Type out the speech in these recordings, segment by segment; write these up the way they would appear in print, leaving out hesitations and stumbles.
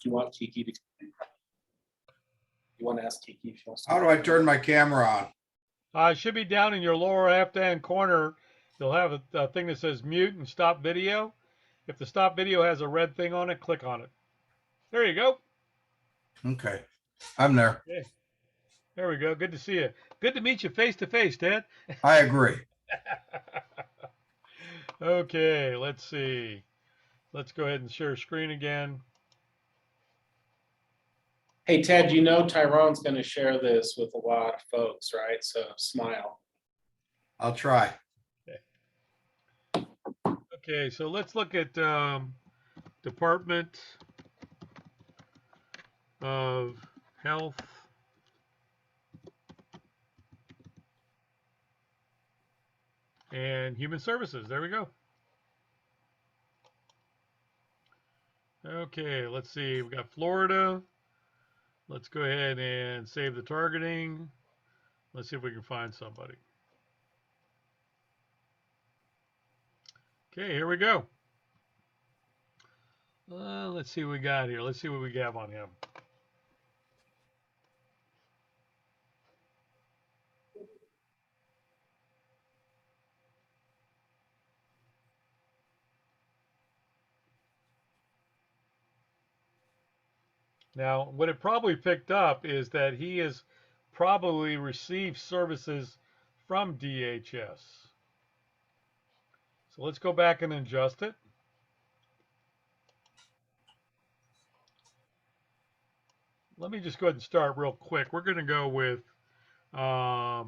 you want Kiki to? You want to ask Kiki if she wants to? How do I turn my camera on? It should be down in your lower left-hand corner. You'll have a thing that says mute and stop video. If the stop video has a red thing on it, click on it. There you go. Okay, I'm there. Okay. There we go. Good to see you. Good to meet you face to face, Ted. I agree. Okay, let's see. Let's go ahead and share screen again. Hey, Ted, you know Tyrone's going to share this with a lot of folks, right? So smile. I'll try. Okay, so let's look at Department of Health and Human Services. There we go. Okay, let's see. We got Florida. Let's go ahead and save the targeting. Let's see if we can find somebody. Okay, here we go. Let's see what we got here. Let's see what we have on him. Now, what it probably picked up is that he has probably received services from DHS. So let's go back and adjust it. Let me just go ahead and start real quick. We're going to go with no,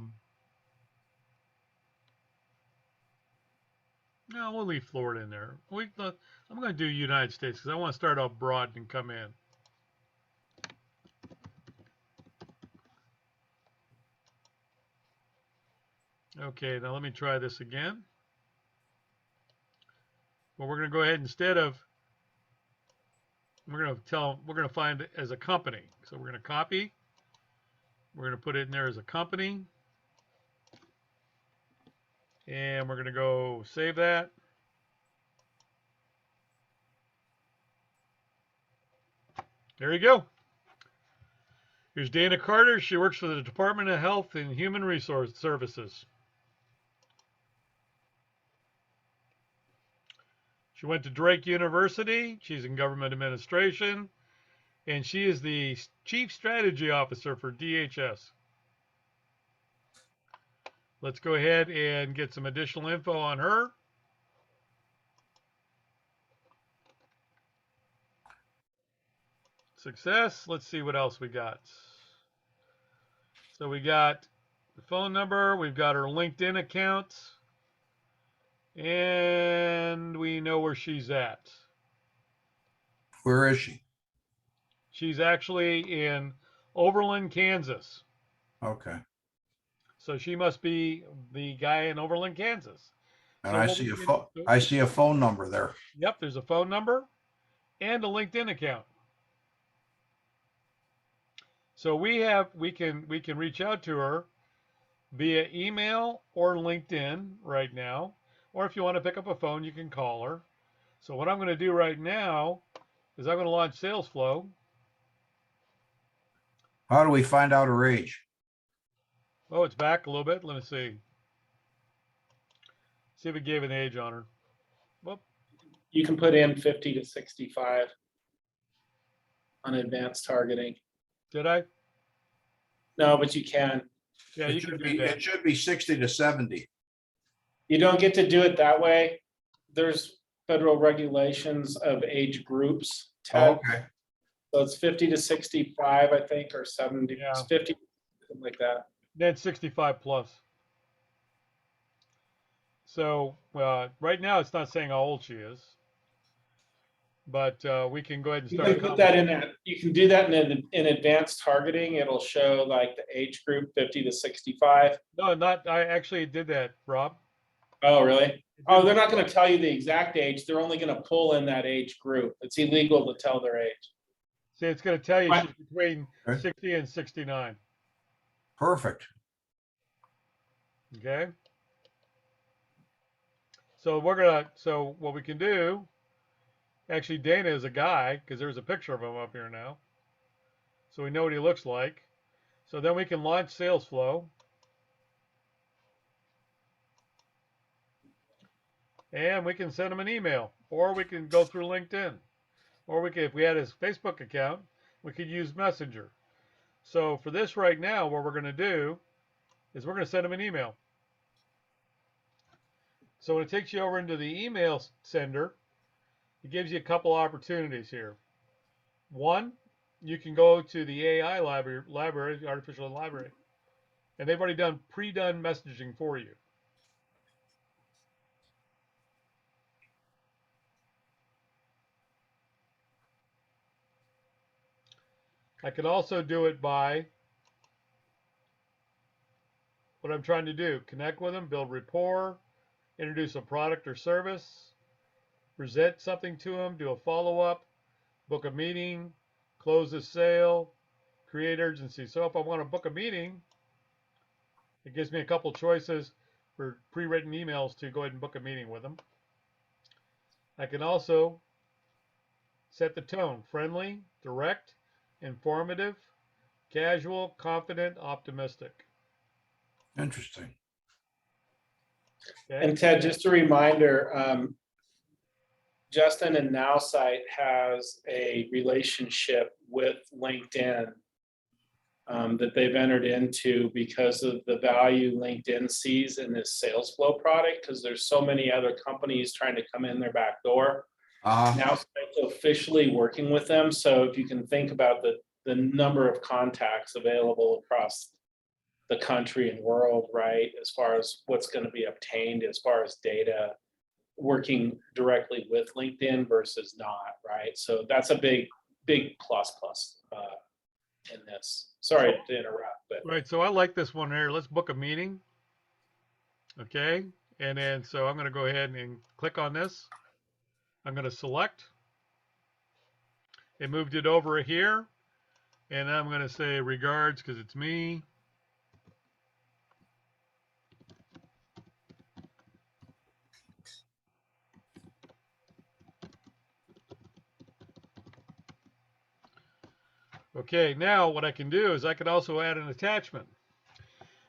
we'll leave Florida in there. I'm going to do United States because I want to start off broad and come in. Okay, now let me try this again. Well, we're going to go ahead instead of, we're going to find it as a company. So we're going to copy. We're going to put it in there as a company. And we're going to go save that. There you go. Here's Dana Carter. She works for the Department of Health and Human Resource Services. She went to Drake University. She's in government administration. And she is the Chief Strategy Officer for DHS. Let's go ahead and get some additional info on her. Success. Let's see what else we got. So we got the phone number. We've got her LinkedIn account. And we know where she's at. Where is she? She's actually in Overland, Kansas. Okay. So she must be the guy in Overland, Kansas. And So I see a phone number there. Yep, there's a phone number and a LinkedIn account. So we can reach out to her via email or LinkedIn right now. Or if you want to pick up a phone, you can call her. So what I'm going to do right now is I'm going to launch SalesFlow. How do we find out her age? Oh, it's back a little bit. Let me see. See if it gave an age on her. Whoop. You can put in 50 to 65 on advanced targeting. Did I? No, but you can. Yeah, you can do that. It should be 60 to 70. You don't get to do it that way. There's federal regulations of age groups. Oh, okay. So it's 50 to 65, I think, or 70, Yeah. 50, something like that. Then 65 plus. So right now it's not saying how old she is, but we can go ahead and You start. can put that in that. You can do that in advanced targeting. It'll show like the age group 50 to 65. No, not. I actually did that, Rob. Oh, really? Oh, they're not going to tell you the exact age. They're only going to pull in that age group. It's illegal to tell their age. See, it's going to tell you Right. she's between Okay. 60 and 69. Perfect. Okay. So what we can do Actually, Dana is a guy because there's a picture of him up here now. So we know what he looks like. So then we can launch SalesFlow. And we can send him an email, or we can go through LinkedIn, or we could, if we had his Facebook account, we could use Messenger. So for this right now, what we're going to do is we're going to send him an email. So when it takes you over into the email sender, it gives you a couple opportunities here. One, you can go to the AI library, artificial library, and they've already pre-done messaging for you. I can also do it by what I'm trying to do: connect with them, build rapport, introduce a product or service, present something to them, do a follow-up, book a meeting, close a sale, create urgency. So if I want to book a meeting, it gives me a couple choices for pre-written emails to go ahead and book a meeting with them. I can also set the tone: friendly, direct, informative, casual, confident, optimistic. Interesting. Okay. And Ted, just a reminder, Justin and Nowsite has a relationship with LinkedIn that they've entered into because of the value LinkedIn sees in this SalesFlow product, because there's so many other companies trying to come in their back door. Nowsite's officially working with them. So if you can think about the number of contacts available across the country and world, right, as far as what's going to be obtained as far as data, working directly with LinkedIn versus not, right? So that's a big plus in this. Sorry to interrupt, but Right, so I like this one here. Let's book a meeting. Okay, and then so I'm going to go ahead and click on this. I'm going to select. It moved it over here, and I'm going to say regards because it's me. Okay, now what I can do is I can also add an attachment.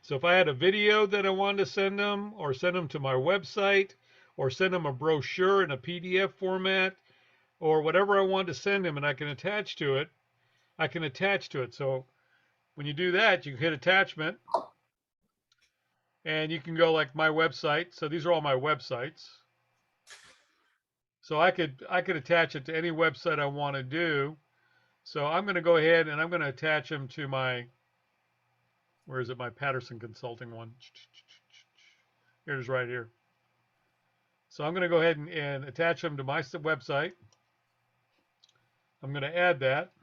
So if I had a video that I wanted to send them, or send them to my website, or send them a brochure in a PDF format, or whatever I want to send them and I can attach to it, I can attach to it. So when you do that, you hit attachment, and you can go like my website. So these are all my websites. So I could attach it to any website I want to do. So I'm going to go ahead and I'm going to attach them to my, where is it, my Patterson Consulting one. Here it is right here. So I'm going to go ahead and attach them to my website. I'm going to add that.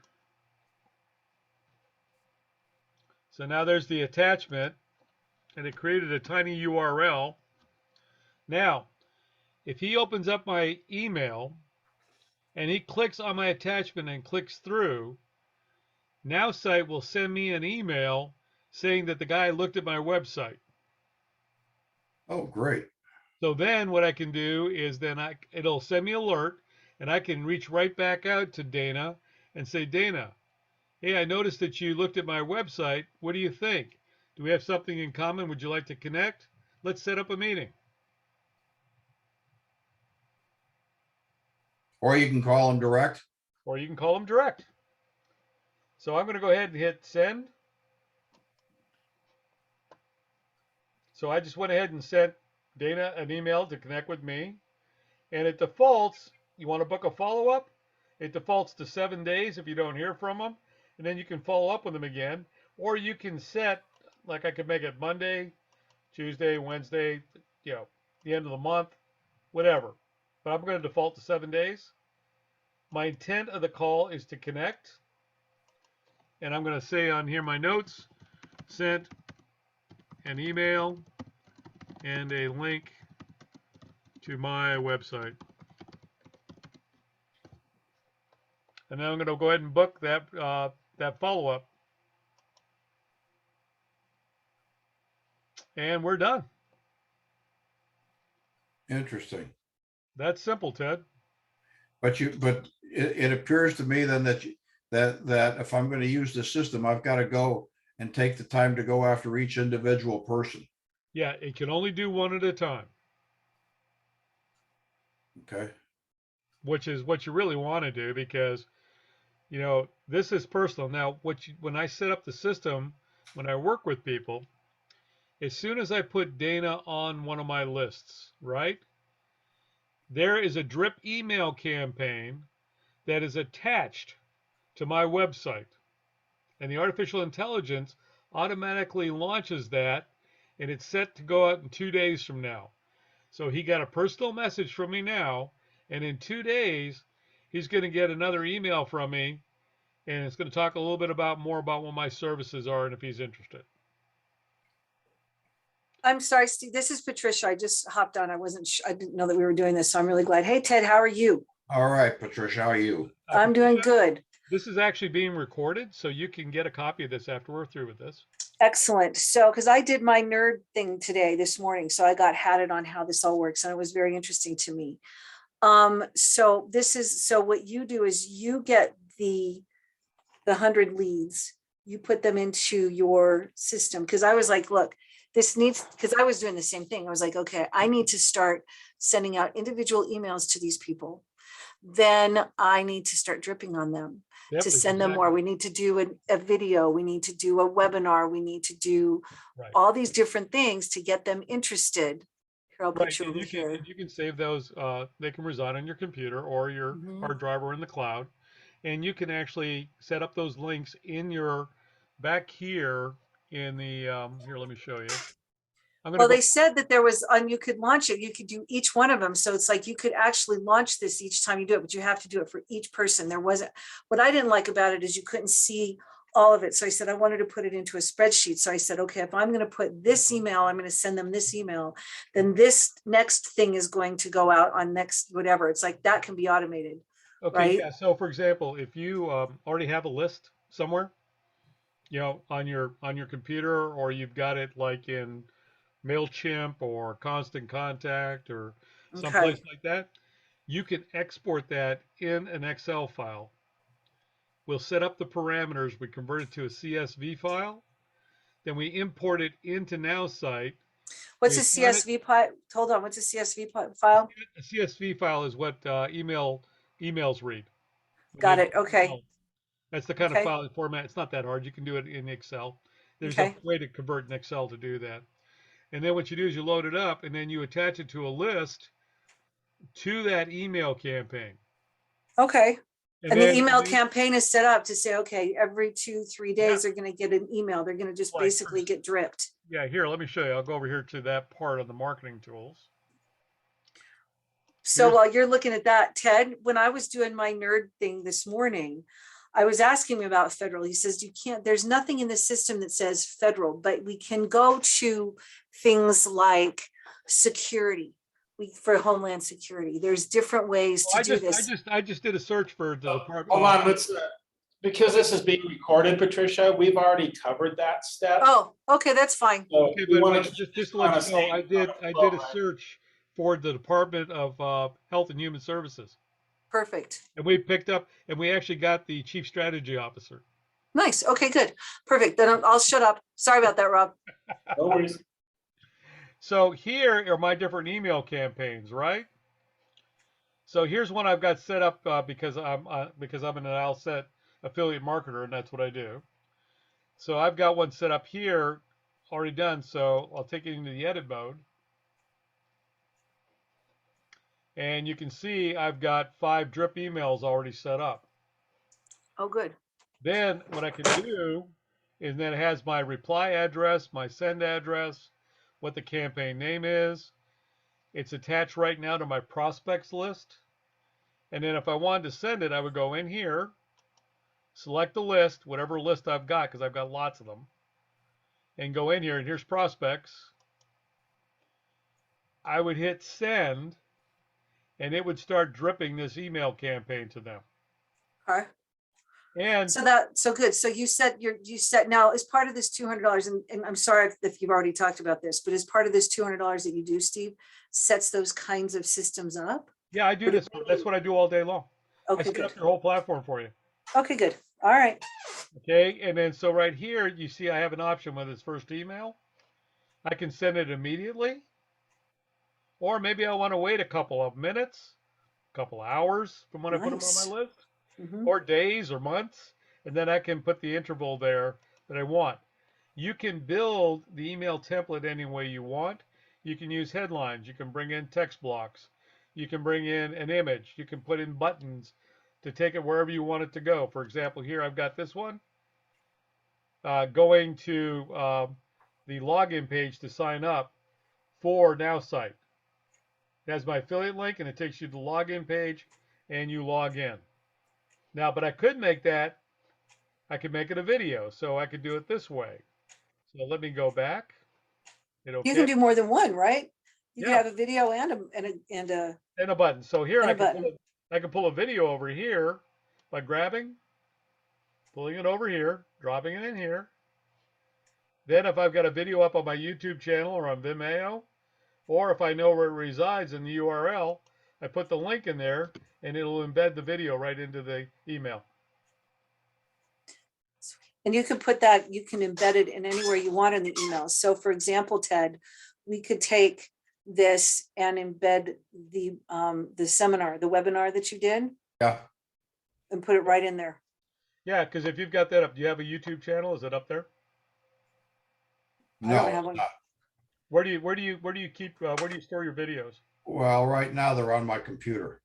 So now there's the attachment, and it created a tiny URL. Now, if he opens up my email and he clicks on my attachment and clicks through, Nowsite will send me an email saying that the guy looked at my website. Oh, great. So then what I can do is then it'll send me an alert, and I can reach right back out to Dana and say, Dana, hey, I noticed that you looked at my website. What do you think? Do we have something in common? Would you like to connect? Let's set up a meeting. Or you can call them direct. Or you can call them direct. So I'm going to go ahead and hit send. So I just went ahead and sent Dana an email to connect with me. And it defaults, you want to book a follow-up? It defaults to 7 days if you don't hear from them. And then you can follow up with them again. Or you can set, like I could make it Monday, Tuesday, Wednesday, the end of the month, whatever. But I'm going to default to 7 days. My intent of the call is to connect. And I'm going to say on here my notes, sent an email and a link to my website. And then I'm going to go ahead and book that that follow-up. And we're done. Interesting. That's simple, Ted. but it appears to me then that if I'm going to use the system, I've got to go and take the time to go after each individual person. Yeah, it can only do one at a time, Okay. which is what you really want to do because, you know, this is personal. Now, when I set up the system, when I work with people, as soon as I put Dana on one of my lists, right, there is a drip email campaign that is attached to my website. And the artificial intelligence automatically launches that, and it's set to go out in 2 days from now. So he got a personal message from me now, and in 2 days, he's going to get another email from me, and it's going to talk a little bit more about what my services are and if he's interested. I'm sorry, Steve. This is Patricia. I just hopped on. I didn't know that we were doing this, so I'm really glad. Hey, Ted, how are you? All right, Patricia, how are you? I'm doing good. This is actually being recorded, so you can get a copy of this after we're through with this. Excellent. So, because I did my nerd thing this morning, so I got hatted on how this all works, and it was very interesting to me. So what you do is you get the 100 leads, you put them into your system. Because I was like, look, because I was doing the same thing. I was like, okay, I need to start sending out individual emails to these people. Then I need to start dripping on them to send them more. We need to do a video. We need to do a webinar. We need to do all these different things to get them interested. Here, I'll put you over here. You can save those. They can reside on your computer or your hard drive or in the cloud. And you can actually set up those links in your back here in the, here, let me show you. Well, they said that there was, you could launch it. You could do each one of them. So it's like you could actually launch this each time you do it, but you have to do it for each person. What I didn't like about it is you couldn't see all of it. So I said, I wanted to put it into a spreadsheet. So I said, okay, if I'm going to put this email, I'm going to send them this email, then this next thing is going to go out on next, whatever. It's like that can be automated. Okay. Right? Yeah. So for example, if you already have a list somewhere, you know, on your computer, or you've got it like in MailChimp or Constant Contact or someplace like that, you can export that in an Excel file. We'll set up the parameters. We convert it to a CSV file. Then we import it into Nowsite. What's a CSV file? Hold on. What's a CSV file? A CSV file is what emails read. Got it. Okay. That's the kind of file format. It's not that hard. You can do it in Excel. There's a way to convert in Excel to do that. And then what you do is you load it up, and then you attach it to a list to that email campaign. Okay. And the email campaign is set up to say, okay, every 2-3 days they're going to get an email. They're going to just basically get dripped. Yeah, here, let me show you. I'll go over here to that part of the marketing tools. So while you're looking at that, Ted, when I was doing my nerd thing this morning, I was asking him about federal. He says, there's nothing in the system that says federal, but we can go to things like security. For Homeland Security, there's different ways to do this. I just did a search for the department. Hold on, because this is being recorded, Patricia, we've already covered that step. Oh, okay, that's fine. So okay, but just to let you know, I did a search for the Department of Health and Human Services. Perfect. And we picked up, and we actually got the Chief Strategy Officer. Nice. Okay, good. Perfect. Then I'll shut up. Sorry about that, Rob. No worries. So here are my different email campaigns, right? So here's one I've got set up because I'm an Outset affiliate marketer, and that's what I do. So I've got one set up here, already done. So I'll take it into the edit mode. And you can see I've got 5 drip emails already set up. Oh, good. Then what I can do is then it has my reply address, my send address, what the campaign name is. It's attached right now to my prospects list. And then if I wanted to send it, I would go in here, select the list, whatever list I've got, because I've got lots of them, and go in here, and here's prospects. I would hit send, and it would start dripping this email campaign to them. Okay. And so good. So you said now as part of this $200, and I'm sorry if you've already talked about this, but as part of this $200 that you do, Steve, sets those kinds of systems up. yeah, I do this. That's what I do all day long. I Okay, set good. up your whole platform for you. Okay, good. All right. Okay, and then so right here, you see I have an option with its first email. I can send it immediately, or maybe I want to wait a couple of minutes, a couple hours from when I put them on my Nice. list, Mhm. or days or months, and then I can put the interval there that I want. You can build the email template any way you want. You can use headlines. You can bring in text blocks. You can bring in an image. You can put in buttons to take it wherever you want it to go. For example, here I've got this one going to the login page to sign up for Nowsite. It has my affiliate link and it takes you to the login page and you log in. Now, but I could make that, I could make it a video. So I could do it this way. So let me go back. Hit You OK. can do more than one, right? You can Yeah, have a video and and a button. So here and I a button. I can pull a video over here by grabbing, pulling it over here, dropping it in here. Then if I've got a video up on my YouTube channel or on Vimeo, or if I know where it resides in the URL, I put the link in there and it'll embed the video right into the email. And you can put that, you can embed it in anywhere you want in the email. So for example, Ted, we could take this and embed the seminar, the webinar that you did, Yeah, and put it right in there. Yeah, because if you've got that up, do you have a YouTube channel? Is it up there? I don't no, have it's one. not. Where do you keep where do you store your videos? Well, right now they're on my computer.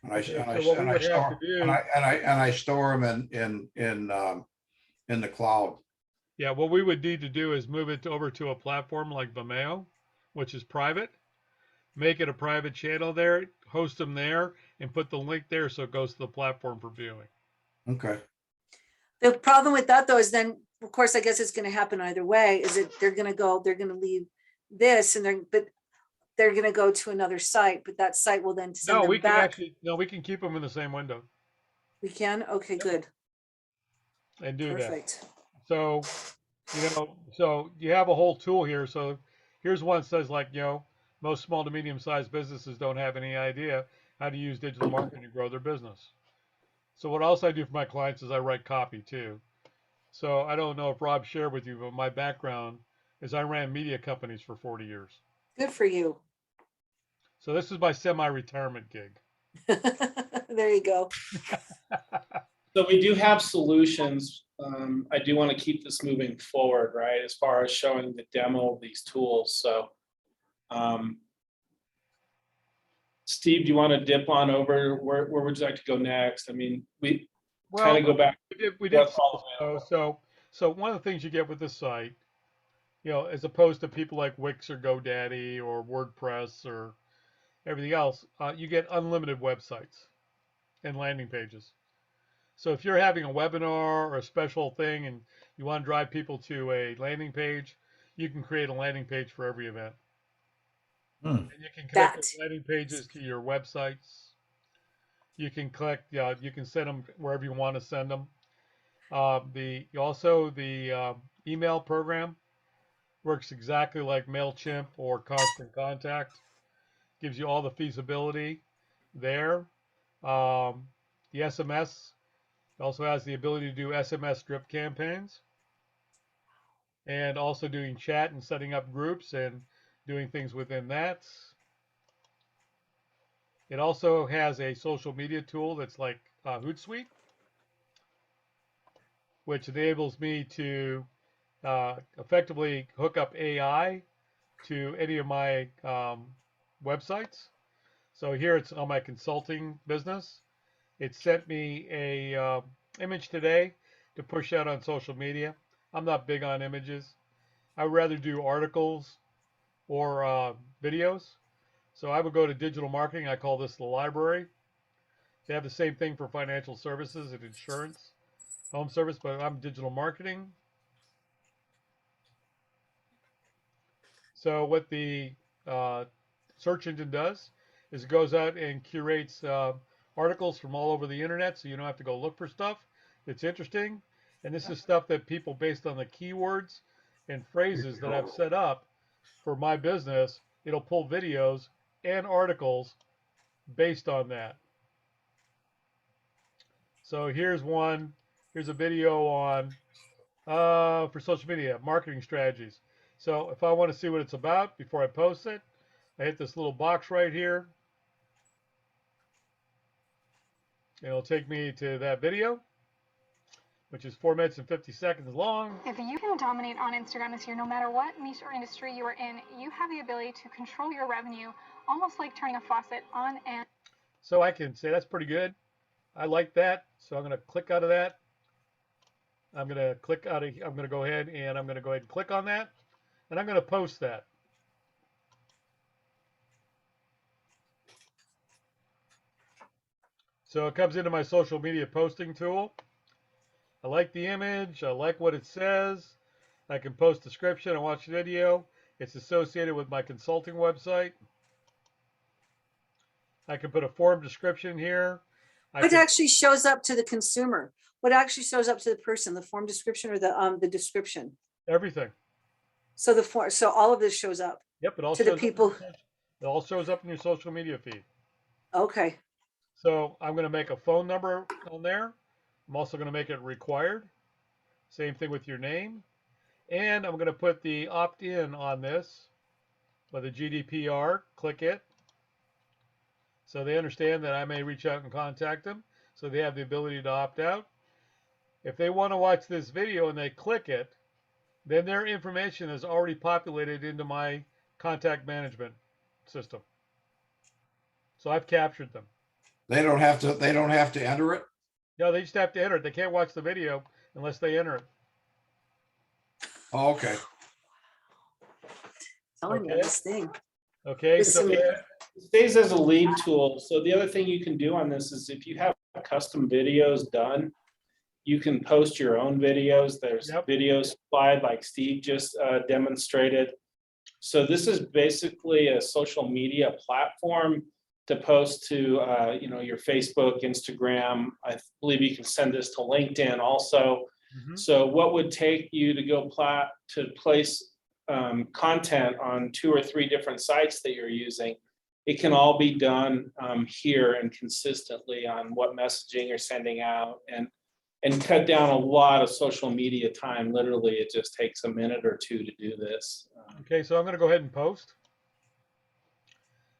And I, Okay, and I, so what we and I would have to store, do, and I store them in the cloud. yeah, what we would need to do is move it over to a platform like Vimeo, which is private. Make it a private channel there, host them there, and put the link there so it goes to the platform for viewing. Okay. The problem with that though is then, of course, I guess it's going to happen either way, is that they're going to leave this and they're going to go to another site, but that site will then send No, them we can back. actually no, we can keep them in the same window We can? Okay, Yep. good. and do that. Perfect. So, so you have a whole tool here. So here's one that says like, most small to medium sized businesses don't have any idea how to use digital marketing to grow their business. So what else I do for my clients is I write copy too. So I don't know if Rob shared with you, but my background is I ran media companies for 40 years. Good for you. So this is my semi-retirement gig. There you go. So we do have solutions. I do want to keep this moving forward, right? As far as showing the demo of these tools. So, Steve, do you want to dip on over? Where would you like to go next? I mean, we kind of go back. We did What's all available. so one of the things you get with this site, as opposed to people like Wix or GoDaddy or WordPress or everything else, you get unlimited websites and landing pages. So if you're having a webinar or a special thing and you want to drive people to a landing page, you can create a landing page for every event. And you can connect That those landing pages to your websites. You can you can send them wherever you want to send them. The email program works exactly like MailChimp or Constant Contact. Gives you all the feasibility there. The SMS also has the ability to do SMS drip campaigns and also doing chat and setting up groups and doing things within that. It also has a social media tool that's like Hootsuite, which enables me to effectively hook up AI to any of my websites. So here it's on my consulting business. It sent me a image today to push out on social media. I'm not big on images. I would rather do articles or videos. So I would go to digital marketing. I call this the library. They have the same thing for financial services and insurance, home service, but I'm digital marketing. So what the search engine does is it goes out and curates articles from all over the internet, so you don't have to go look for stuff that's interesting. And this is stuff that people, based on the keywords and phrases that I've set up for my business, it'll pull videos and articles based on that. So here's one. Here's a video on for social media marketing strategies. So if I want to see what it's about before I post it, I hit this little box right here. It'll take me to that video, which is 4 minutes and 50 seconds long. If you can dominate on Instagram this year, no matter what niche or industry you are in, you have the ability to control your revenue, almost like turning a faucet on and So I can say that's pretty good. I like that. So I'm going to click out of that. I'm going to click out of, I'm going to go ahead and click on that. And I'm going to post that. So it comes into my social media posting tool. I like the image. I like what it says. I can post description and watch video. It's associated with my consulting website. I can put a form description here. What actually shows up to the consumer? What actually shows up to the person, the form description or the description? Everything. So the form, so all of this shows up Yep, it all to the shows people. It all shows up in your social media feed. Okay. So I'm going to make a phone number on there. I'm also going to make it required. Same thing with your name. And I'm going to put the opt-in on this with a GDPR. Click it. So they understand that I may reach out and contact them. So they have the ability to opt out. If they want to watch this video and they click it, then their information is already populated into my contact management system. So I've captured them. They don't have to enter it. No, they just have to enter it. They can't watch the video unless they enter it. Oh, okay. Telling you Okay. this thing. Okay, This so is It stays as a lead tool. So the other thing you can do on this is if you have custom videos done, you can post your own videos. There's Yep. videos supplied like Steve just demonstrated. So this is basically a social media platform to post to your Facebook, Instagram. I believe you can send this to LinkedIn also. mhm. So what would take you to go place content on 2 or 3 different sites that you're using? It can all be done here and consistently on what messaging you're sending out and cut down a lot of social media time. Literally, it just takes a minute or 2 to do this. Okay, so I'm going to go ahead and post.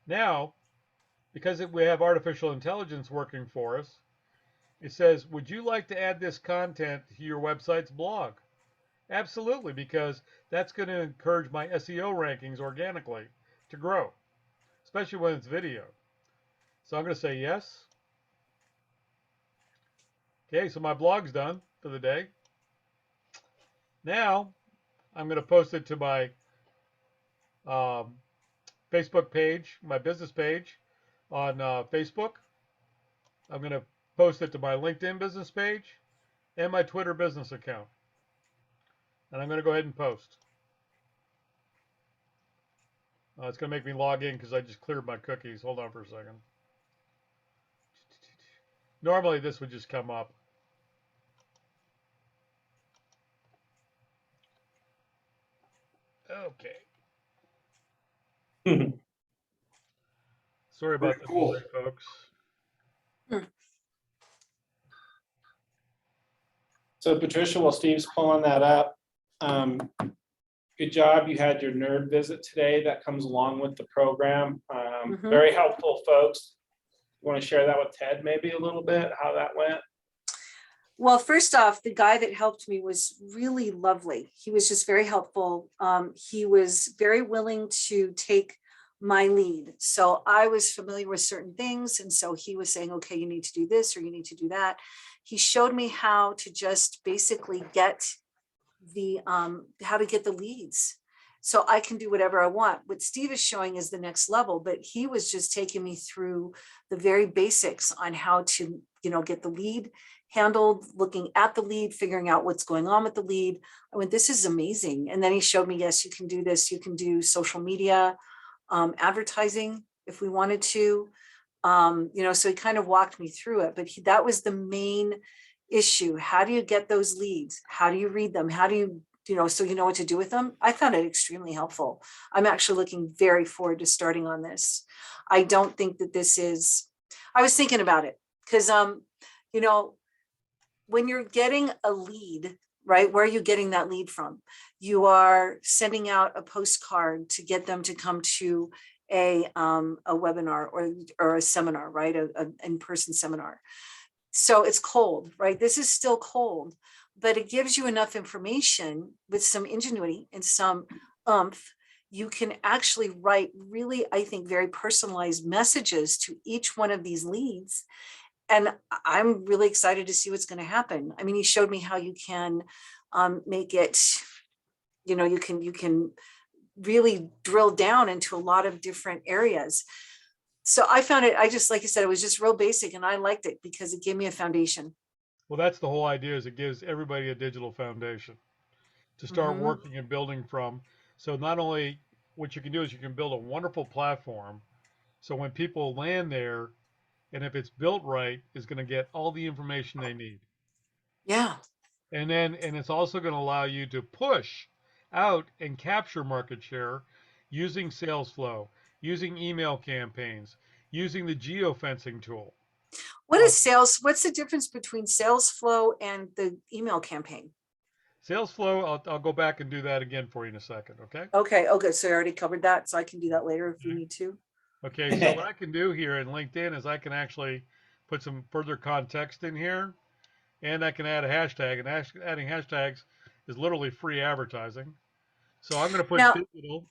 Now, because we have artificial intelligence working for us, it says, would you like to add this content to your website's blog? Absolutely, because that's going to encourage my SEO rankings organically to grow, especially when it's video. So I'm going to say yes. Okay, so my blog's done for the day. Now, I'm going to post it to my Facebook page, my business page on Facebook. I'm going to post it to my LinkedIn business page and my Twitter business account. And I'm going to go ahead and post. It's going to make me log in because I just cleared my cookies. Hold on for a second. Normally this would just come up. Okay. Sorry about Very the cool. delay, folks. So Patricia, while Steve's pulling that up, good job. You had your nerd visit today. That comes along with the program. Mhm. Very helpful, folks. You want to share that with Ted maybe a little bit, how that went? Well, first off, the guy that helped me was really lovely. He was just very helpful. He was very willing to take my lead. So I was familiar with certain things. And so he was saying, okay, you need to do this or you need to do that. He showed me how to just basically get how to get the leads. So I can do whatever I want. What Steve is showing is the next level, but he was just taking me through the very basics on how to, get the lead handled, looking at the lead, figuring out what's going on with the lead. I went, this is amazing. And then he showed me, yes, you can do this. You can do social media, advertising if we wanted to, so he kind of walked me through it, but that was the main issue. How do you get those leads? How do you read them? How do you, so you know what to do with them? I found it extremely helpful. I'm actually looking very forward to starting on this. I don't think that I was thinking about it because, when you're getting a lead, right, where are you getting that lead from? You are sending out a postcard to get them to come to a webinar or a seminar, right? A in-person seminar. So it's cold, right? This is still cold, but it gives you enough information with some ingenuity and some umph. You can actually write really, I think, very personalized messages to each one of these leads. And I'm really excited to see what's going to happen. I mean, he showed me how you can make it, you can really drill down into a lot of different areas. So I found it, like I said, it was just real basic and I liked it because it gave me a foundation. Well, that's the whole idea, is it gives everybody a digital foundation to start Mhm. working and building from. So not only what you can do is you can build a wonderful platform. So when people land there, and if it's built right, is going to get all the information they need. Yeah. And it's also going to allow you to push out and capture market share using SalesFlow, using email campaigns, using the geofencing tool. What's the difference between SalesFlow and the email campaign? SalesFlow, I'll go back and do that again for you in a second, okay? Okay, so I already covered that, so I can do that later if we need to. Okay, so what I can do here in LinkedIn is I can actually put some further context in here, and I can add a hashtag, and adding hashtags is literally free advertising. So I'm going to put Now, digital.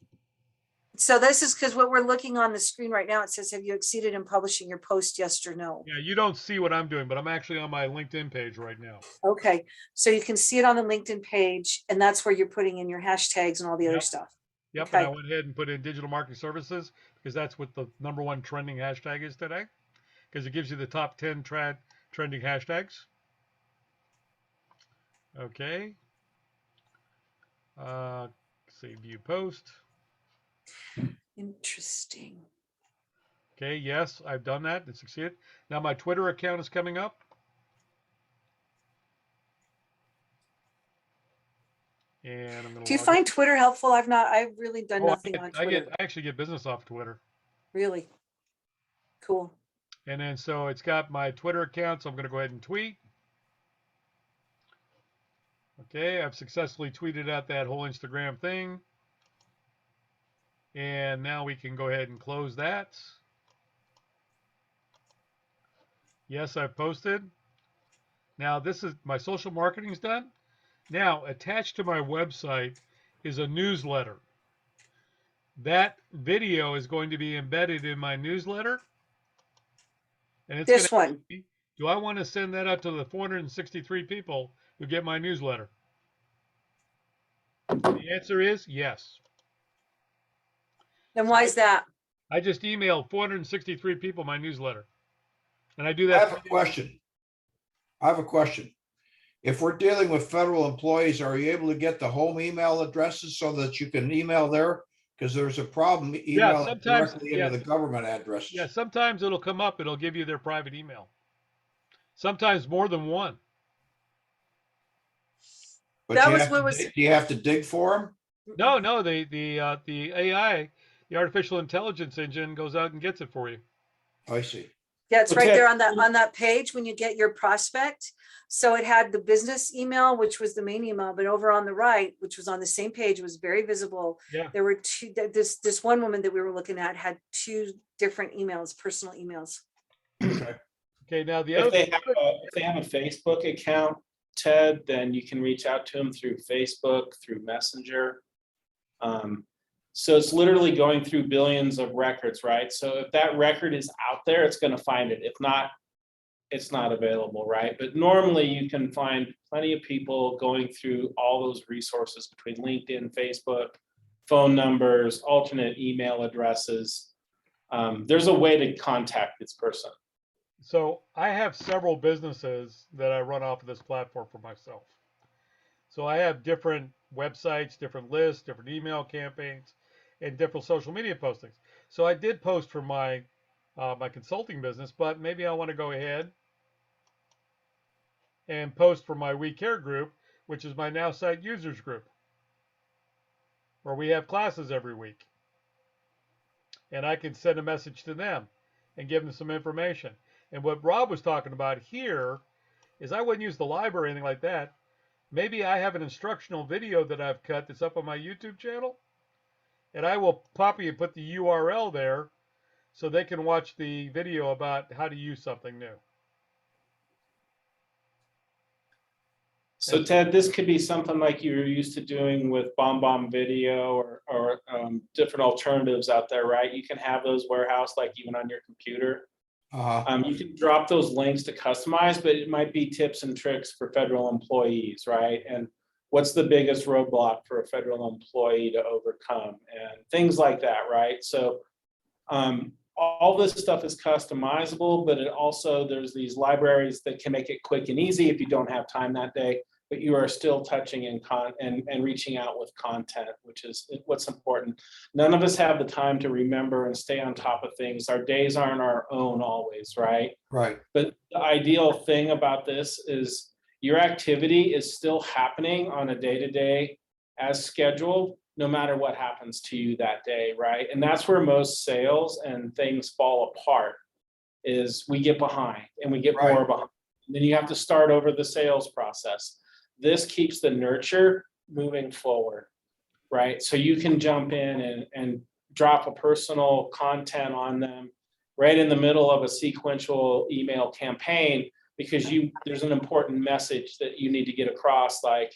so this is because what we're looking on the screen right now, it says, have you exceeded in publishing your post, yes or no? Yeah, you don't see what I'm doing, but I'm actually on my LinkedIn page right now. Okay, so you can see it on the LinkedIn page, and that's where you're putting in your hashtags and all the other Yep. stuff. Yep, and I Okay, went ahead and put in digital marketing services because that's what the #1 trending hashtag is today, because it gives you the top 10 trending hashtags. Okay. See, view post. interesting. Okay, yes, I've done that and succeeded. Now my Twitter account is coming up. And I'm going to Do you log in. find Twitter helpful? I've really done Oh, nothing on Twitter. I actually get business off Twitter. Really cool. And then so it's got my Twitter account, so I'm going to go ahead and tweet. Okay, I've successfully tweeted out that whole Instagram thing. And now we can go ahead and close that. Yes, I've posted. Now this is my social marketing's done. Now attached to my website is a newsletter. That video is going to be embedded in my newsletter. And it's going This to one. ask me, do I want to send that out to the 463 people who get my newsletter? The answer is yes. And why is that? I just emailed 463 people my newsletter. And I do I that. have a question. I have a question. If we're dealing with federal employees, are you able to get the home email addresses so that you can email there? Because there's a problem emailing sometimes, directly into the government addresses. Yeah, sometimes it'll come up. It'll give you their private email. Sometimes more than one. But That you was have what to, was. do you have to dig for them? No, the AI, the artificial intelligence engine goes out and gets it for you. I see. Yeah, it's Okay. right there on that page when you get your prospect. So it had the business email, which was the main email, but over on the right, which was on the same page, was very visible. Yeah. There were two. This one woman that we were looking at had two different emails, personal emails. Okay. Now the If other. they have a Facebook account, Ted, then you can reach out to them through Facebook, through Messenger. So it's literally going through billions of records, right? So if that record is out there, it's going to find it. If not, it's not available, right? But normally you can find plenty of people going through all those resources between LinkedIn, Facebook, phone numbers, alternate email addresses. There's a way to contact this person. So I have several businesses that I run off of this platform for myself. So I have different websites, different lists, different email campaigns, and different social media postings. So I did post for my my consulting business, but maybe I want to go ahead and post for my We Care group, which is my Nowsite users group, where we have classes every week. And I can send a message to them and give them some information. And what Rob was talking about here is I wouldn't use the library or anything like that. Maybe I have an instructional video that I've cut that's up on my YouTube channel, and I will copy and put the URL there so they can watch the video about how to use something new. So Ted, this could be something like you're used to doing with BombBomb Video or different alternatives out there, right? You can have those warehouse like even on your computer. You can drop those links to customize, but it might be tips and tricks for federal employees, right? And what's the biggest roadblock for a federal employee to overcome and things like that, right? So all this stuff is customizable, but it also, there's these libraries that can make it quick and easy if you don't have time that day, but you are still touching and reaching out with content, which is what's important. None of us have the time to remember and stay on top of things. Our days aren't our own always, right? Right. But the ideal thing about this is your activity is still happening on a day-to-day as scheduled, no matter what happens to you that day, right? And that's where most sales and things fall apart, is we get behind and we get more behind. And then you have to start over the sales process. This keeps the nurture moving forward, right? So you can jump in and drop a personal content on them right in the middle of a sequential email campaign, because there's an important message that you need to get across, like,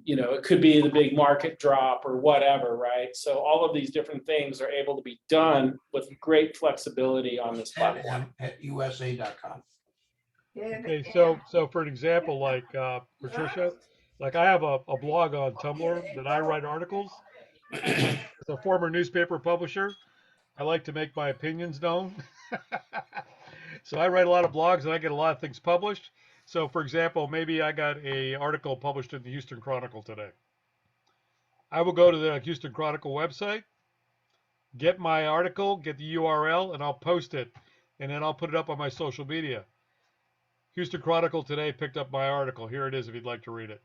you know, it could be the big market drop or whatever, right? So all of these different things are able to be done with great flexibility on this platform. At USA.com. Okay, so for an example, like Patricia, like I have a blog on Tumblr that I write articles. As a former newspaper publisher, I like to make my opinions known. So I write a lot of blogs and I get a lot of things published. So for example, maybe I got a article published in the Houston Chronicle today. I will go to the Houston Chronicle website, get my article, get the URL, and I'll post it. And then I'll put it up on my social media. Houston Chronicle today picked up my article. Here it is if you'd like to read it.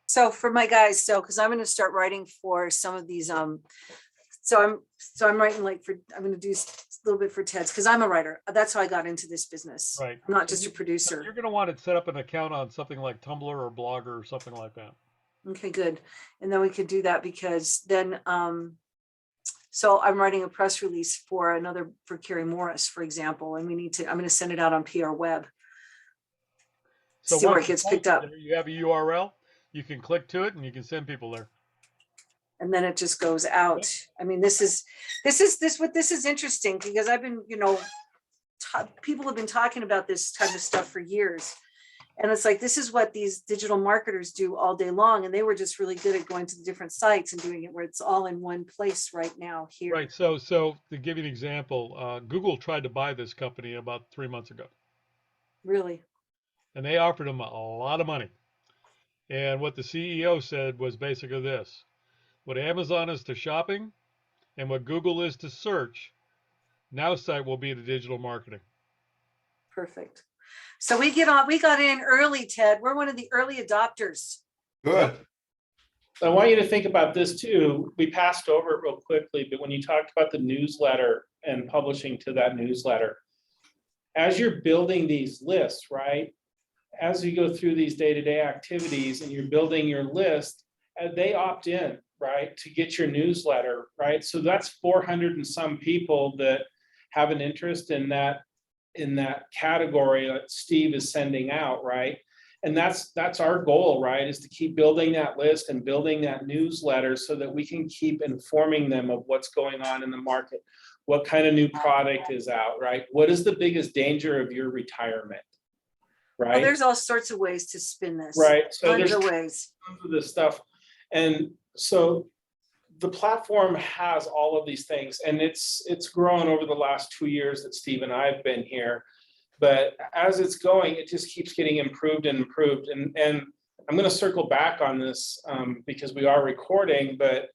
So for my guys, because I'm going to start writing for some of these, so I'm writing like I'm going to do a little bit for Ted's, because I'm a writer. That's how I got into this business. Right. I'm not just a producer. You're going to want to set up an account on something like Tumblr or Blogger or something like that. Okay, good. And then we could do that, because then, so I'm writing a press release for Carrie Morris, for example, and I'm going to send it out on PR Web. So see where once it gets you picked post up. it, you have a URL, you can click to it and you can send people there. And then it just goes out. I mean, this is interesting, because I've been, people have been talking about this type of stuff for years. And it's like, this is what these digital marketers do all day long. And they were just really good at going to the different sites and doing it where it's all in one place right now here. Right. So to give you an example, Google tried to buy this company about 3 months ago. Really? And they offered them a lot of money. And what the CEO said was basically this: what Amazon is to shopping and what Google is to search, Nowsite will be to digital marketing. Perfect. So we got in early, Ted. We're one of the early adopters. Good. So I want you to think about this too. We passed over it real quickly, but when you talked about the newsletter and publishing to that newsletter, as you're building these lists, right? As you go through these day-to-day activities and you're building your list, they opt in, right, to get your newsletter, right? So that's 400 and some people that have an interest in that category that Steve is sending out, right? And that's our goal, right, is to keep building that list and building that newsletter so that we can keep informing them of what's going on in the market, what kind of new product is out, right? What is the biggest danger of your retirement? Right. Oh, there's all sorts of ways to spin this. Right. So Tons there's of ways. tons of this stuff. And so the platform has all of these things, and it's grown over the last 2 years that Steve and I have been here. But as it's going, it just keeps getting improved and improved. And I'm going to circle back on this because we are recording, but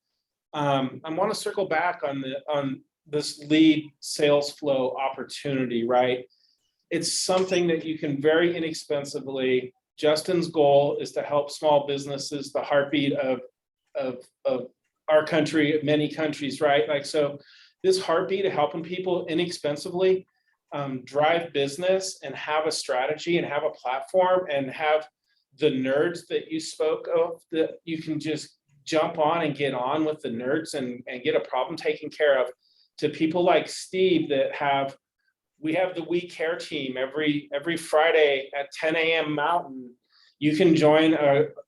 I want to circle back on this lead SalesFlow opportunity, right? It's something that you can very inexpensively. Justin's goal is to help small businesses, the heartbeat of our country, many countries, right? Like, so this heartbeat of helping people inexpensively, drive business and have a strategy and have a platform and have the nerds that you spoke of, that you can just jump on and get on with the nerds and get a problem taken care of, to people like Steve that we have the We Care team every Friday at 10 a.m. Mountain. You can join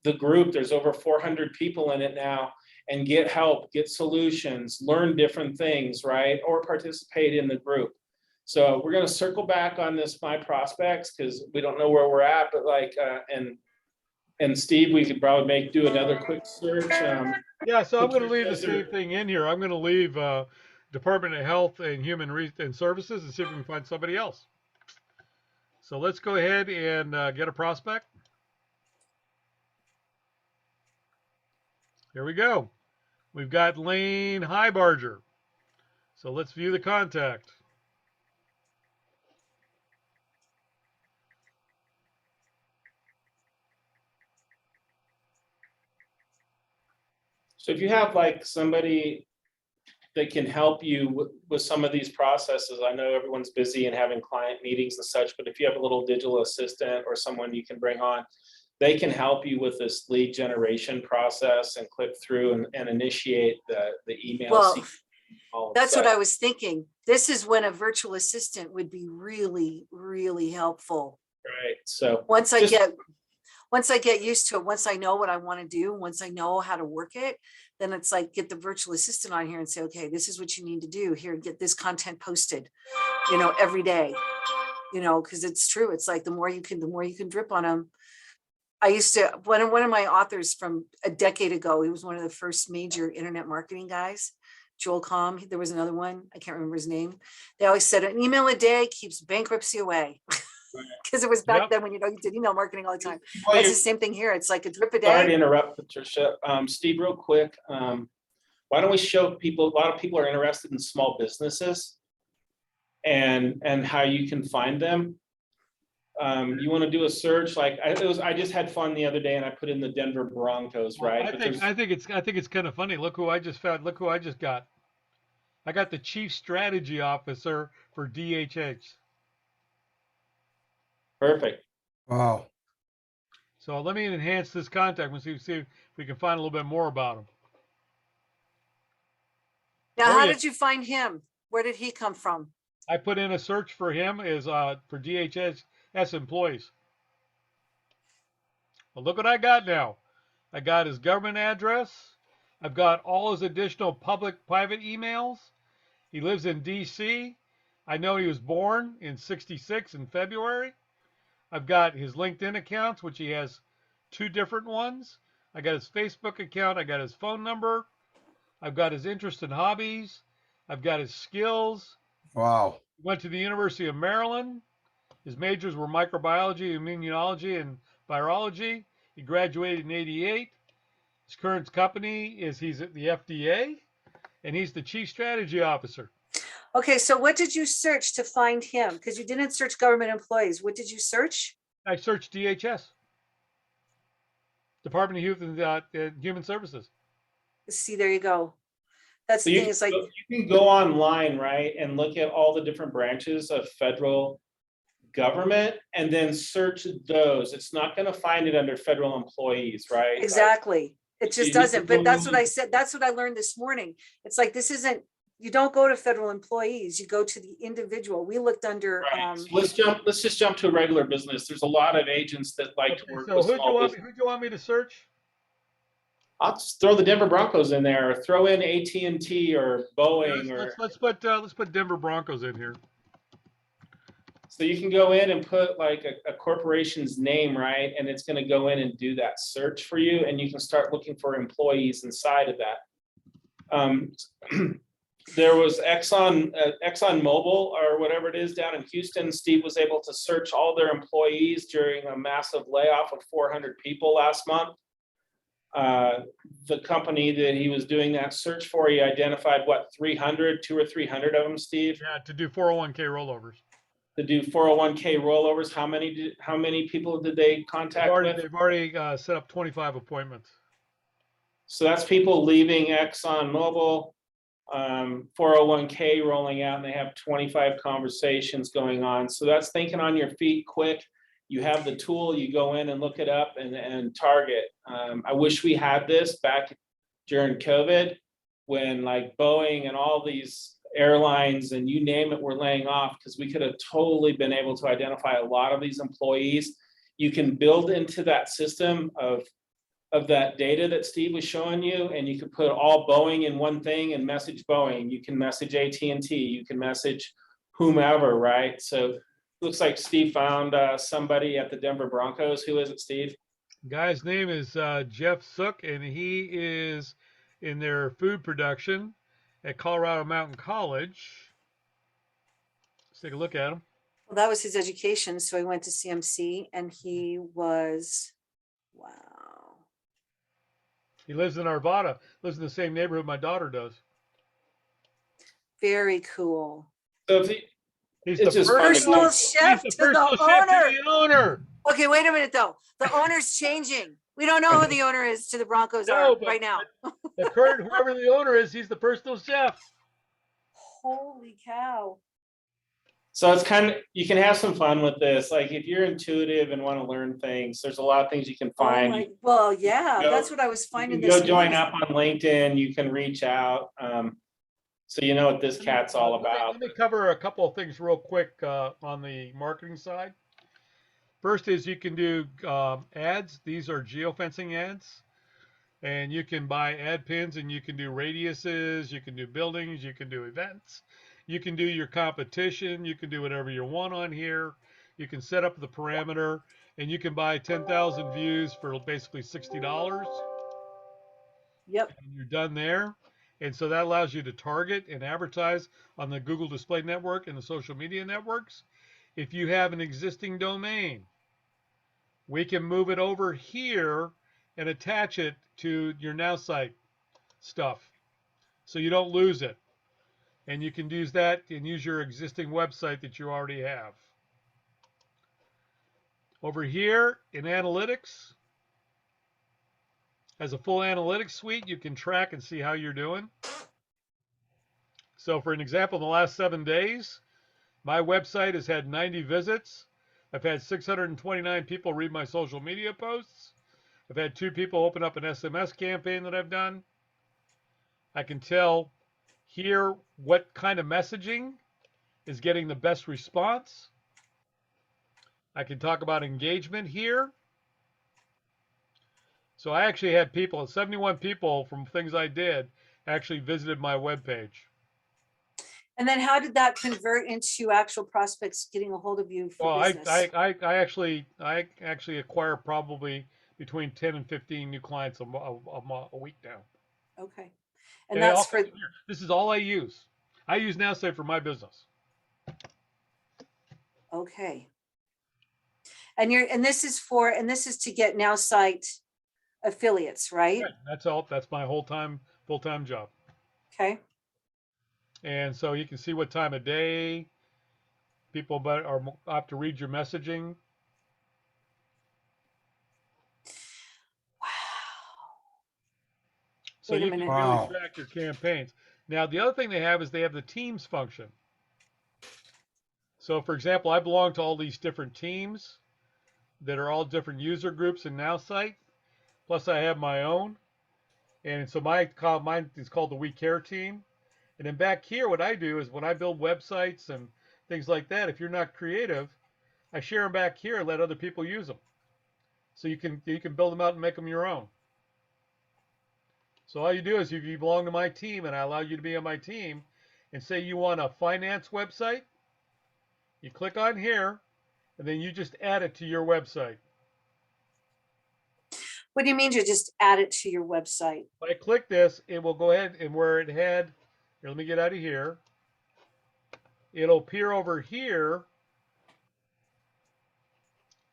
the group. There's over 400 people in it now, and get help, get solutions, learn different things, right? Or participate in the group. So we're going to circle back on this My Prospects, because we don't know where we're at, but like, and Steve, we could probably do another quick search. Yeah, so I'm going to leave the Because they're- same thing in here. I'm going to leave Department of Health and and Services and see if we can find somebody else. So let's go ahead and get a prospect. Here we go. We've got Lane Highbarger. So let's view the contact. So if you have like somebody that can help you with some of these processes, I know everyone's busy and having client meetings and such, but if you have a little digital assistant or someone you can bring on, they can help you with this lead generation process and click through and initiate the email. Well, that's what I was thinking. This is when a virtual assistant would be really, really helpful. Right. So Once I get used to it, once I know what I want to do, once I know how to work it, then it's like, get the virtual assistant on here and say, okay, this is what you need to do here, get this content posted, every day, because it's true. It's like the more you can drip on them. I used to, one of my authors from a decade ago, he was one of the first major internet marketing guys, Joel Comm. There was another one, I can't remember his name. They always said an email a day keeps bankruptcy away. Because it was back then when you did email marketing all the time. It's the same thing here. It's like a drip a day. Sorry to interrupt, Patricia. Steve, real quick. Why don't we show people? A lot of people are interested in small businesses and how you can find them. You want to do a search? Like I just had fun the other day, and I put in the Denver Broncos, right? I think it's kind of funny. Look who I just found. Look who I just got. I got the Chief Strategy Officer for DHH. Perfect. Wow. So let me enhance this contact and see if we can find a little bit more about him. Now, how did you find him? Where did he come from? I put in a search for him as for DHS employees. Well, look what I got now. I got his government address. I've got all his additional private emails. He lives in DC. I know he was born in '66 in February. I've got his LinkedIn accounts, which he has 2 different ones. I got his Facebook account. I got his phone number. I've got his interests and hobbies. I've got his skills. Wow. He went to the University of Maryland. His majors were microbiology, immunology, and virology. He graduated in '88. His current company is he's at the FDA, and he's the Chief Strategy Officer. Okay, so what did you search to find him? Because you didn't search government employees. What did you search? I searched DHS, Department of Youth and Human Services. See, there you go. That's So the thing. It's like you can go online, right, and look at all the different branches of federal government and then search those. It's not going to find it under federal employees, right? exactly. It just doesn't. But that's what I said. That's what I learned this morning. It's like this isn't. You don't go to federal employees. You go to the individual. We looked under. Right. So let's just jump to a regular business. There's a lot of agents that like to work with small business. Who do you want me to search? I'll just throw the Denver Broncos in there, or throw in AT&T or Boeing. Let's put Denver Broncos in here. So you can go in and put like a corporation's name, right? And it's going to go in and do that search for you, and you can start looking for employees inside of that. There was ExxonMobil or whatever it is down in Houston. Steve was able to search all their employees during a massive layoff of 400 people last month. The company that he was doing that search for, he identified 200 or 300 of them, Steve? Yeah, to do 401k rollovers. To do 401k rollovers. How many people did they contact with? They've already set up 25 appointments. So that's people leaving ExxonMobil, 401k rolling out, and they have 25 conversations going on. So that's thinking on your feet quick. You have the tool, you go in and look it up and target. I wish we had this back during COVID, when like Boeing and all these airlines and you name it were laying off, because we could have totally been able to identify a lot of these employees. You can build into that system of that data that Steve was showing you, and you could put all Boeing in one thing and message Boeing. You can message AT&T, you can message whomever, right? So looks like Steve found somebody at the Denver Broncos. Who is it, Steve? Guy's name is Jeff Sook, and he is in their food production at Colorado Mountain College. Let's take a look at him. Well, that was his education. So he went to CMC and he was, wow. He lives in Arvada, lives in the same neighborhood my daughter does. Very cool. So if He's It's the just fun to Personal go- chef he's to the personal the chef to owner. the owner. Okay, wait a minute though. The owner's changing. We don't know who the owner is to the Broncos No, are but- right now. The current, whoever the owner is, he's the personal chef. Holy cow. So it's kind of, you can have some fun with this. Like if you're intuitive and want to learn things, there's a lot of things you can Oh find. my, well, yeah, go- that's what I was You finding can this go join morning. up on LinkedIn, you can reach out. So you know what this cat's all about. Let me cover a couple of things real quick on the marketing side. First is you can do ads. These are geofencing ads. And you can buy ad pins, and you can do radiuses, you can do buildings, you can do events, you can do your competition, you can do whatever you want on here. You can set up the parameter, and you can buy 10,000 views for basically $60. Yep. And you're done there. And so that allows you to target and advertise on the Google Display Network and the social media networks. If you have an existing domain, we can move it over here and attach it to your Nowsite stuff so you don't lose it. And you can use that and use your existing website that you already have. Over here in analytics, as a full analytics suite, you can track and see how you're doing. So for an example, in the last 7 days, my website has had 90 visits. I've had 629 people read my social media posts. I've had 2 people open up an SMS campaign that I've done. I can tell here what kind of messaging is getting the best response. I can talk about engagement here. So I actually had people, 71 people from things I did actually visited my webpage. And then how did that convert into actual prospects getting a hold of you for Well, business? I actually acquire probably between 10 and 15 new clients a week now. Okay. And And they all that's come for, from here. This is all I use. I use Nowsite for my business. okay. And this is to get Nowsite affiliates, right? Right. That's all. That's my full-time job. Okay. And so you can see what time of day people have to read your messaging. So Wait a you can minute. really Wow. track your campaigns. Now, the other thing they have is they have the teams function. So for example, I belong to all these different teams that are all different user groups in Nowsite. Plus I have my own. And so mine is called the We Care team. And then back here, what I do is when I build websites and things like that, if you're not creative, I share them back here and let other people use them. So you can build them out and make them your own. So all you do is if you belong to my team and I allow you to be on my team and say you want a finance website, you click on here and then you just add it to your website. What do you mean to just add it to your website? If I click this, it will go ahead and where it had, here, let me get out of here. It'll appear over here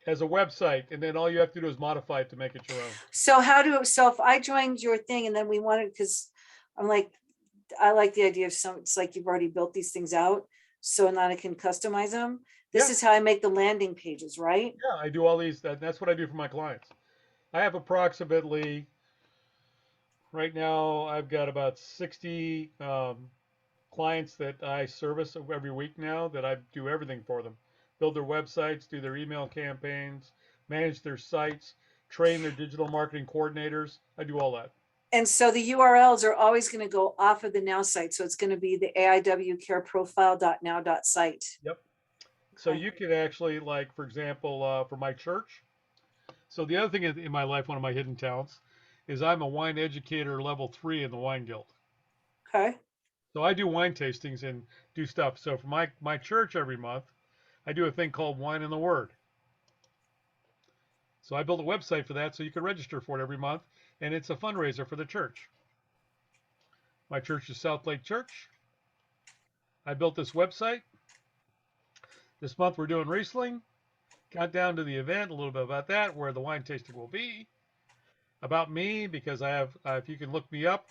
as a website, and then all you have to do is modify it to make it your own. So if I joined your thing and then we wanted, because I like the idea of it's like you've already built these things out. So now I can customize them. This Yeah. is how I make the landing pages, right? Yeah, I do all these. That's what I do for my clients. I have approximately, Right now, I've got about 60 clients that I service every week now that I do everything for them. Build their websites, do their email campaigns, manage their sites, train their digital marketing coordinators. I do all that. And so the URLs are always going to go off of the Now site. So it's going to be the aiwcareprofile.now.site. Yep. So Okay. you could actually, like, for example, for my church. So the other thing in my life, one of my hidden talents, is I'm a wine educator level 3 in the Wine Guild. Okay. So I do wine tastings and do stuff. So for my church every month, I do a thing called Wine in the Word. So I built a website for that so you can register for it every month, and it's a fundraiser for the church. My church is South Lake Church. I built this website. This month we're doing Riesling. Got down to the event, a little bit about that, where the wine tasting will be. About me, because I have, if you can look me up,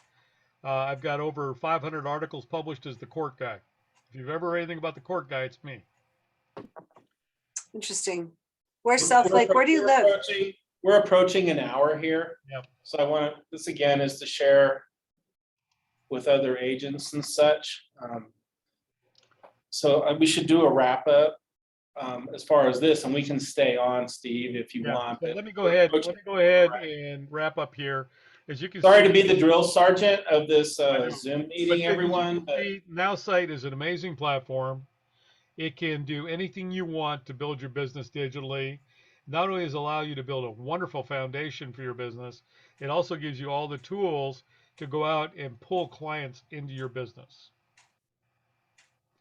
I've got over 500 articles published as the Cork Guy. If you've ever heard anything about the Cork Guy, it's me. Interesting. Where's South Lake? Where do you live? We're approaching an hour here. Yep. So I want, this again is to share with other agents and such. So we should do a wrap up as far as this, and we can stay on, Steve, if you want. So but let me go ahead. Let me go ahead and wap up here. As you can Sorry see, to be the drill sergeant of this I know. Zoom but meeting, as you everyone. can But see, Nowsite is an amazing platform. It can do anything you want to build your business digitally. Not only does it allow you to build a wonderful foundation for your business, it also gives you all the tools to go out and pull clients into your business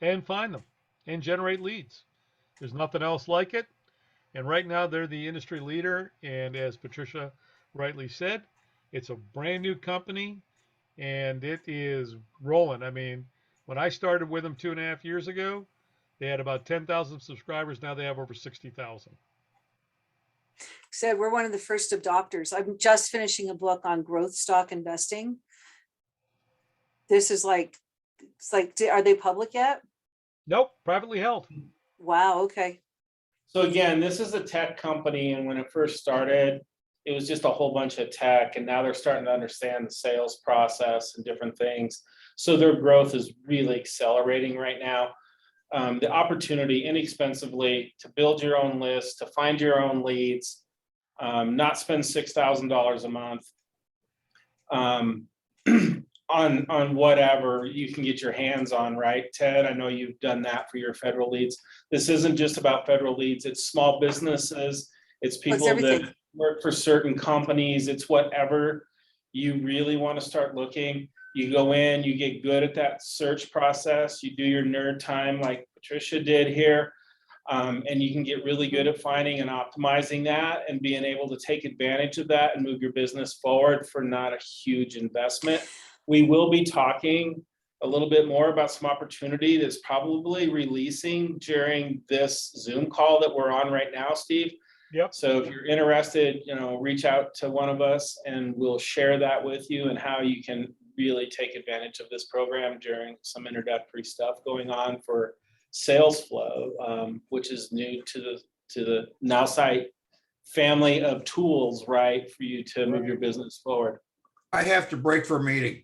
and find them and generate leads. There's nothing else like it. And right now they're the industry leader. And as Patricia rightly said, it's a brand new company and it is rolling. I mean, when I started with them 2.5 years ago, they had about 10,000 subscribers. Now they have over 60,000. Said we're one of the first adopters. I'm just finishing a book on growth stock investing. This is like, it's like, are they public yet? Nope, privately held. Wow. Okay. so again, this is a tech company, and when it first started, it was just a whole bunch of tech, and now they're starting to understand the sales process and different things. So their growth is really accelerating right now. The opportunity inexpensively to build your own list, to find your own leads, not spend $6,000 a month on whatever you can get your hands on, right? Ted, I know you've done that for your federal leads. This isn't just about federal leads. It's small businesses. It's people everything. that work for certain companies. It's whatever you really want to start looking. You go in, you get good at that search process. You do your nerd time like Patricia did here. And you can get really good at finding and optimizing that and being able to take advantage of that and move your business forward for not a huge investment. We will be talking a little bit more about some opportunity that's probably releasing during this Zoom call that we're on right now, Steve. Yep. So if you're interested, reach out to one of us and we'll share that with you and how you can really take advantage of this program during some introductory stuff going on for SalesFlow, which is new to the Nowsite family of tools, right, for you to move your business forward. I have to break for a meeting.